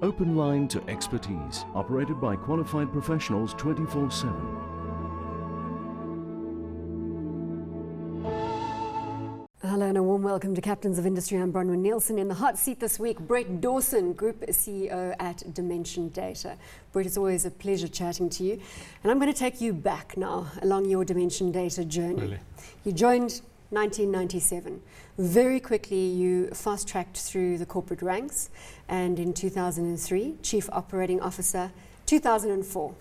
Open line to expertise, operated by qualified professionals 24/7. Hello and a warm welcome to Captains of Industry. I'm Bronwyn. Nielsen. In the hot seat this week, Brett Dawson, Group CEO at Dimension Data. Brett, it's always a pleasure chatting to you. And I'm going to take you back now along your Dimension Data journey. Really? You joined 1997. Very quickly, you fast-tracked through the corporate ranks. And in 2003, Chief Operating Officer. 2004,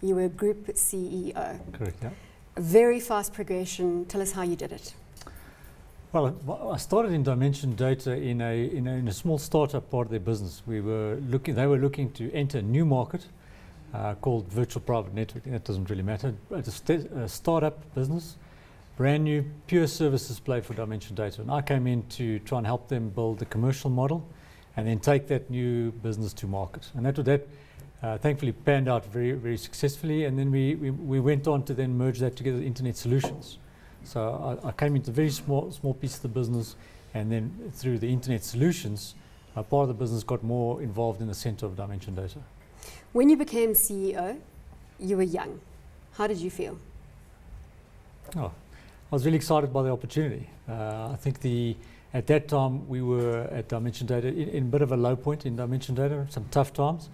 you were Group CEO. Correct, yeah. A very fast progression. Tell us how you did it. Well, I started in Dimension Data in a small startup part of their business. They were looking to enter a new market called virtual private networking. That doesn't really matter. It's a startup business, brand new, pure services play for Dimension Data. And I came in to try and help them build the commercial model and then take that new business to market. And that thankfully panned out very, very successfully. And then we went on to then merge that together with Internet Solutions. So I came into a very small piece of the business, and then through the Internet Solutions, part of the business got more involved in the center of Dimension Data. When you became CEO, you were young. How did you feel? Oh, I was really excited by the opportunity. I think at that time we were at Dimension Data in a bit of a low point in Dimension Data, some tough times,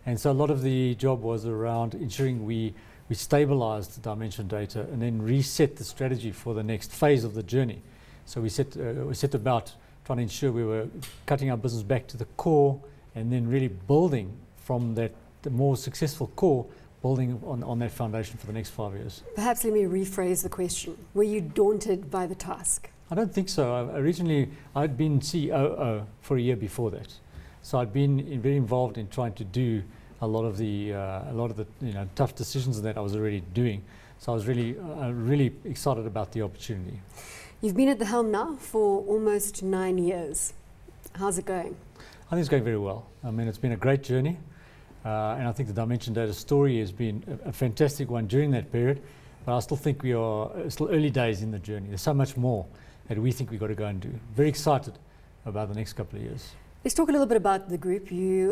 and so a lot of the job was around ensuring we stabilized Dimension Data and then reset the strategy for the next phase of the journey. So we set about trying to ensure we were cutting our business back to the core and then really building from the more successful core, building on that foundation for the next 5 years. Perhaps let me rephrase the question. Were you daunted by the task? I don't think so. Originally, I'd been COO for a year before that. So I'd been very involved in trying to do a lot of the tough decisions that I was already doing. So I was really excited about the opportunity. You've been at the helm now for almost 9 years. How's it going? I think it's going very well. I mean, it's been a great journey, and I think the Dimension Data story has been a fantastic one during that period. But I still think we are still early days in the journey. There's so much more that we think we've got to go and do. Very excited about the next couple of years. Let's talk a little bit about the group. You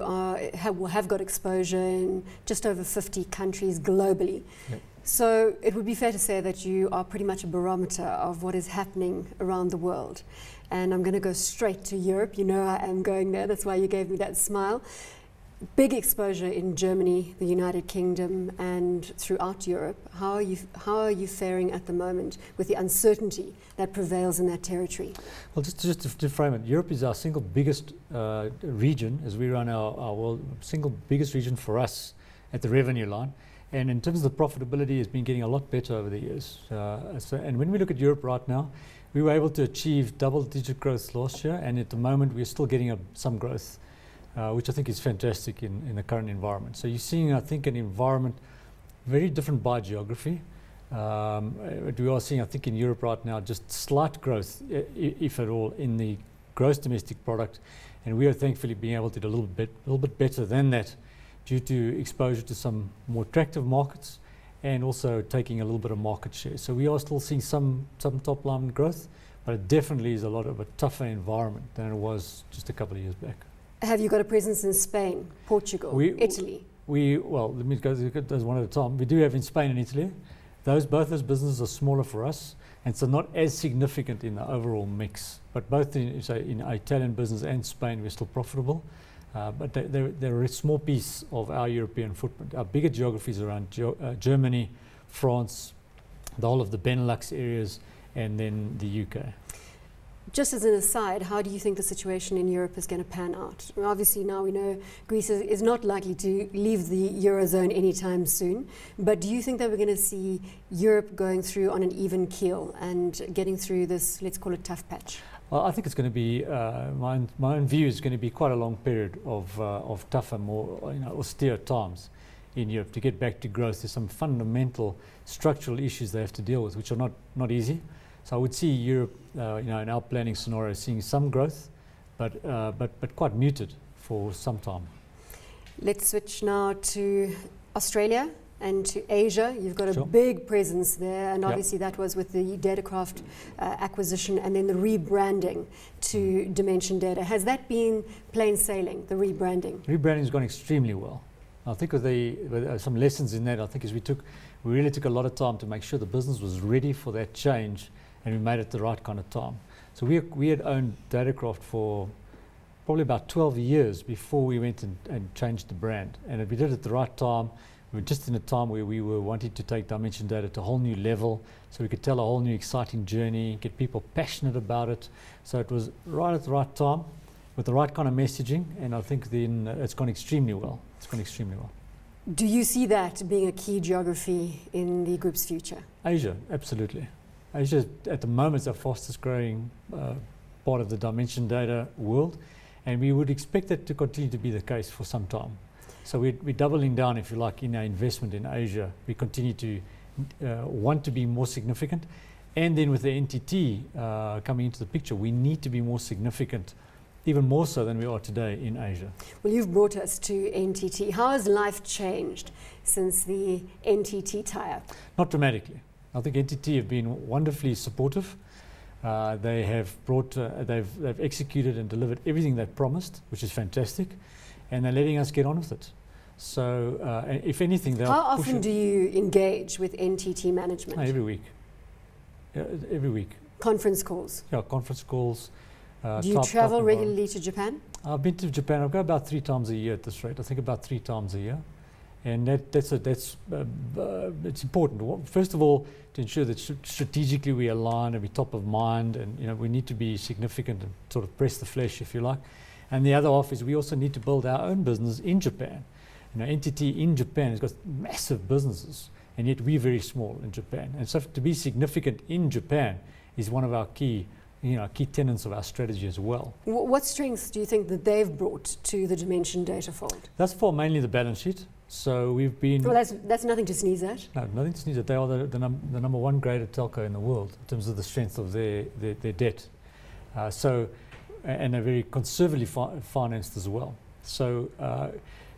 have got exposure in just over 50 countries globally. Yep. So it would be fair to say that you are pretty much a barometer of what is happening around the world. And I'm going to go straight to Europe. You know I am going there. That's why you gave me that smile. Big exposure in Germany, the United Kingdom, and throughout Europe. How are you faring at the moment with the uncertainty that prevails in that territory? Well, just to frame it, Europe is our single biggest region as we run our world, single biggest region for us at the revenue line. And in terms of the profitability, it's been getting a lot better over the years. And when we look at Europe right now, we were able to achieve double-digit growth last year, and at the moment we're still getting some growth. Which I think is fantastic in the current environment. So you're seeing, I think, an environment very different by geography. We are seeing, I think, in Europe right now, just slight growth, if at all, in the gross domestic product, and we are thankfully being able to do a little bit better than that, due to exposure to some more attractive markets, and also taking a little bit of market share. So we are still seeing some top line growth, but it definitely is a lot of a tougher environment than it was just a couple of years back. Have you got a presence in Spain, Portugal, Italy? Well, let me go those one at a time. We do have in Spain and Italy. Both those businesses are smaller for us, and so not as significant in the overall mix. But both in Italian business and Spain, we're still profitable. But they're a small piece of our European footprint. Our bigger geographies around Germany, France, the whole of the Benelux areas, and then the UK. Just as an aside, how do you think the situation in Europe is going to pan out? Obviously now we know Greece is not likely to leave the Eurozone anytime soon, but do you think that we're going to see Europe going through on an even keel and getting through this, let's call it, tough patch? Well, I think it's going to be, my own view is going to be quite a long period of tougher, more austere times in Europe to get back to growth. There's some fundamental structural issues they have to deal with, which are not easy. So I would see Europe, in our planning scenario, seeing some growth, but quite muted for some time. Let's switch now to Australia and to Asia. You've got a Sure. big presence there, and Yep. obviously that was with the Datacraft acquisition and then the rebranding to Dimension Data. Has that been plain sailing, the rebranding? Rebranding has gone extremely well. I think with some lessons in that, I think is we really took a lot of time to make sure the business was ready for that change, and we made it the right kind of time. So we had owned Datacraft for probably about 12 years before we went and changed the brand. And we did it at the right time. We were just in a time where we were wanting to take Dimension Data to a whole new level, so we could tell a whole new exciting journey, get people passionate about it. So it was right at the right time, with the right kind of messaging, and I think then it's gone extremely well. It's gone extremely well. Do you see that being a key geography in the group's future? Asia, absolutely. Asia at the moment is our fastest growing part of the Dimension Data world, and we would expect that to continue to be the case for some time. So we're doubling down, if you like, in our investment in Asia. We continue to want to be more significant, and then with the NTT coming into the picture, we need to be more significant, even more so than we are today in Asia. Well, you've brought us to NTT. How has life changed since the NTT tie-up? Not dramatically. I think NTT have been wonderfully supportive. They have they've executed and delivered everything they've promised, which is fantastic, and they're letting us get on with it. So, if anything, they'll How push often it. do you engage with NTT management? Every week. Yeah, every week. Conference calls. Yeah, conference calls. Do you travel regularly to Japan? I've been to Japan. I go about 3 times a year at this rate. I think about 3 times a year, and that's it's important. First of all, to ensure that strategically we align and we're top of mind, and we need to be significant and sort of press the flesh, if you like. And the other half is we also need to build our own business in Japan. NTT in Japan has got massive businesses, and yet we're very small in Japan. And so to be significant in Japan is one of our key tenets of our strategy as well. What strengths do you think that they've brought to the Dimension Data fold? That's for mainly the balance sheet. So we've been... Well, that's nothing to sneeze at. No, nothing to sneeze at. They are the number one graded telco in the world in terms of the strength of their debt. And they're very conservatively financed as well. So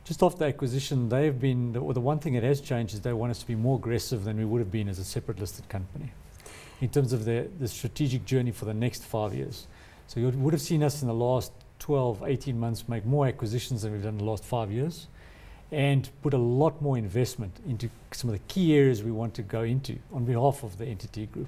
just after the acquisition, they've been... The one thing that has changed is they want us to be more aggressive than we would have been as a separate listed company in terms of the strategic journey for the next 5 years. So you would have seen us in the last 12, 18 months make more acquisitions than we've done in the last 5 years, and put a lot more investment into some of the key areas we want to go into on behalf of the NTT group.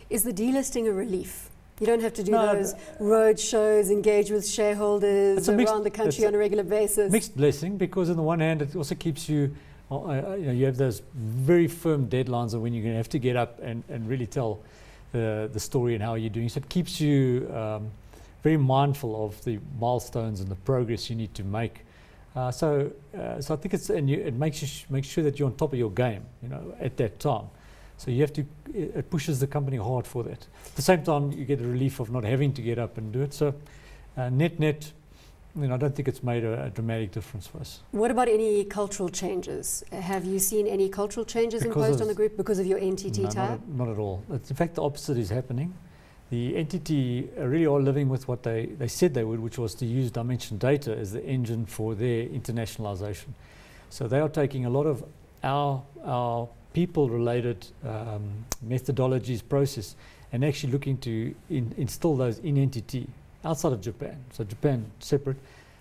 Is the delisting a relief? You don't have to do those road shows, engage with shareholders around the country on a regular basis. Mixed blessing, because on the one hand it also keeps you, you have those very firm deadlines of when you're going to have to get up and really tell the story and how you're doing. So it keeps you very mindful of the milestones and the progress you need to make. So I think it makes sure that you're on top of your game, at that time. So you have to. It pushes the company hard for that. At the same time, you get a relief of not having to get up and do it. So net, I don't think it's made a dramatic difference for us. What about any cultural changes? Have you seen any cultural changes imposed on the group because of your NTT tie-up? Not at all. In fact, the opposite is happening. The entity really are living with what they said they would, which was to use Dimension Data as the engine for their internationalization. So they are taking a lot of our people-related methodologies, process, and actually looking to instill those in NTT outside of Japan. So Japan separate,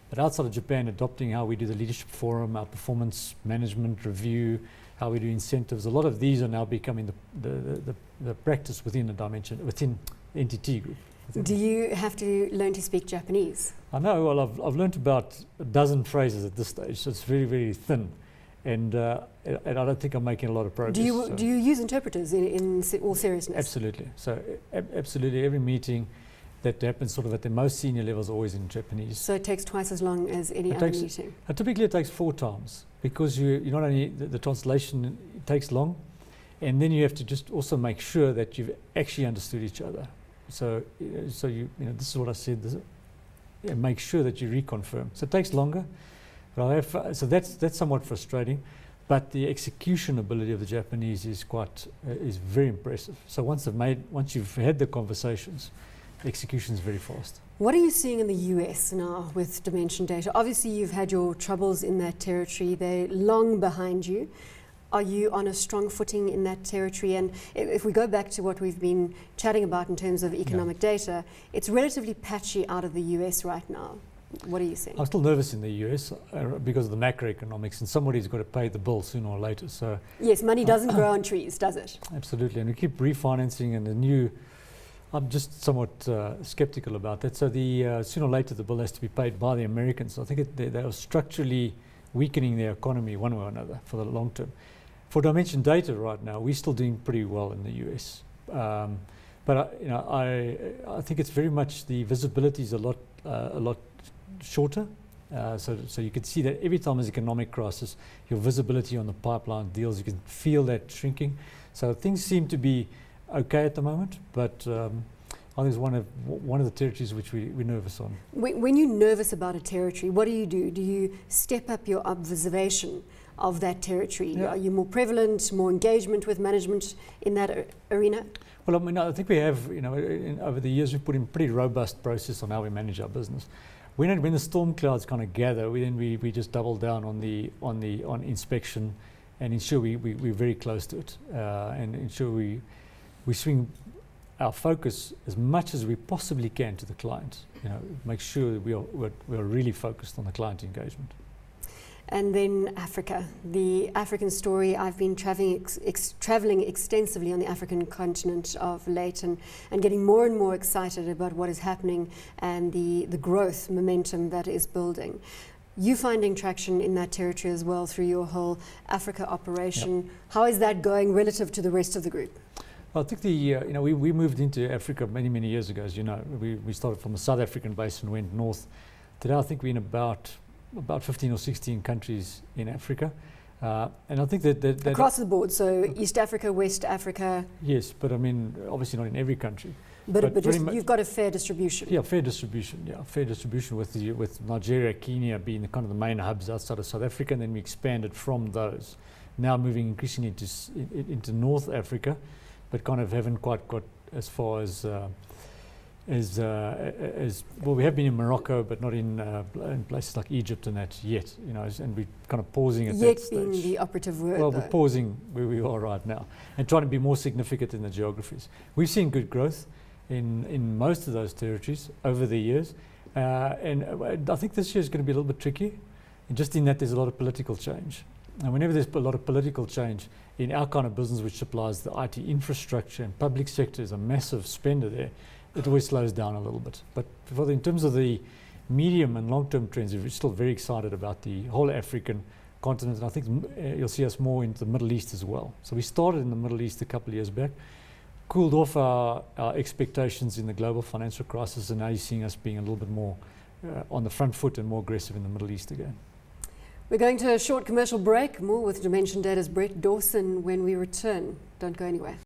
but outside of Japan, adopting how we do the leadership forum, our performance management review, how we do incentives. A lot of these are now becoming the practice within the Dimension, within NTT group. Do you have to learn to speak Japanese? I know. Well, I've learned about a dozen phrases at this stage, so it's very, very thin, and I don't think I'm making a lot of progress. Do you use interpreters in all seriousness? Absolutely. So absolutely, every meeting that happens sort of at the most senior levels is always in Japanese. So it takes twice as long as any other meeting? Typically it takes 4 times, because you not only the translation takes long, and then you have to just also make sure that you've actually understood each other. So this is what I said. Make sure that you reconfirm. So it takes longer, but so that's somewhat frustrating. But the execution ability of the Japanese is very impressive. So once you've had the conversations, the execution is very fast. What are you seeing in the US now with Dimension Data? Obviously, you've had your troubles in that territory. They're long behind you. Are you on a strong footing in that territory? And if we go back to what we've been chatting about in terms of economic data, it's relatively patchy out of the US right now. What are you saying? I'm still nervous in the US because of the macroeconomics, and somebody's got to pay the bill sooner or later. So yes, money doesn't grow on trees, does it? Absolutely, and we keep refinancing, and I'm just somewhat skeptical about that. So sooner or later the bill has to be paid by the Americans. I think they are structurally weakening their economy one way or another for the long term. For Dimension Data right now, we're still doing pretty well in the US. But I think it's very much the visibility is a lot shorter. So you can see that every time there's economic crisis, your visibility on the pipeline deals, you can feel that shrinking. So things seem to be okay at the moment, but I think it's one of the territories which we're nervous on. When you're nervous about a territory, what do? Do you step up your observation of that territory? Yeah. Are you more prevalent, more engagement with management in that arena? Well, I mean, I think we have, over the years, we've put in pretty robust process on how we manage our business. When the storm clouds kind of gather, we just double down on inspection and ensure we're very close to it, and ensure we swing our focus as much as we possibly can to the client. Make sure that we are really focused on the client engagement. And then Africa, the African story. I've been traveling extensively on the African continent of late, and getting more and more excited about what is happening and the growth momentum that is building. You finding traction in that territory as well through your whole Africa operation. Yep. How is that going relative to the rest of the group? Well, I think we moved into Africa many years ago. As you know, we started from a South African base and went north. Today, I think we're in about 15 or 16 countries in Africa, and I think that across the board. So East Africa, West Africa. Yes, but I mean, obviously not in every country. But you've got a fair distribution. Yeah, fair distribution. Yeah, fair distribution with Nigeria, Kenya being kind of the main hubs outside of South Africa, and then we expanded from those. Now moving increasingly into North Africa, but kind of haven't quite got as far as well. We have been in Morocco, but not in places like Egypt and that yet. And we're kind of pausing at that stage. Yet being the operative word. Well, we're pausing where we are right now and trying to be more significant in the geographies. We've seen good growth in most of those territories over the years, and I think this year is going to be a little bit tricky, just in that there's a lot of political change. And whenever there's a lot of political change in our kind of business, which supplies the IT infrastructure, and public sector is a massive spender there, it always slows down a little bit. But in terms of the medium and long-term trends, we're still very excited about the whole African continent, and I think you'll see us more into the Middle East as well. So we started in the Middle East a couple of years back, cooled off our expectations in the global financial crisis, and now you're seeing us being a little bit more on the front foot and more aggressive in the Middle East again. We're going to a short commercial break. More with Dimension Data's Brett Dawson when we return. Don't go anywhere.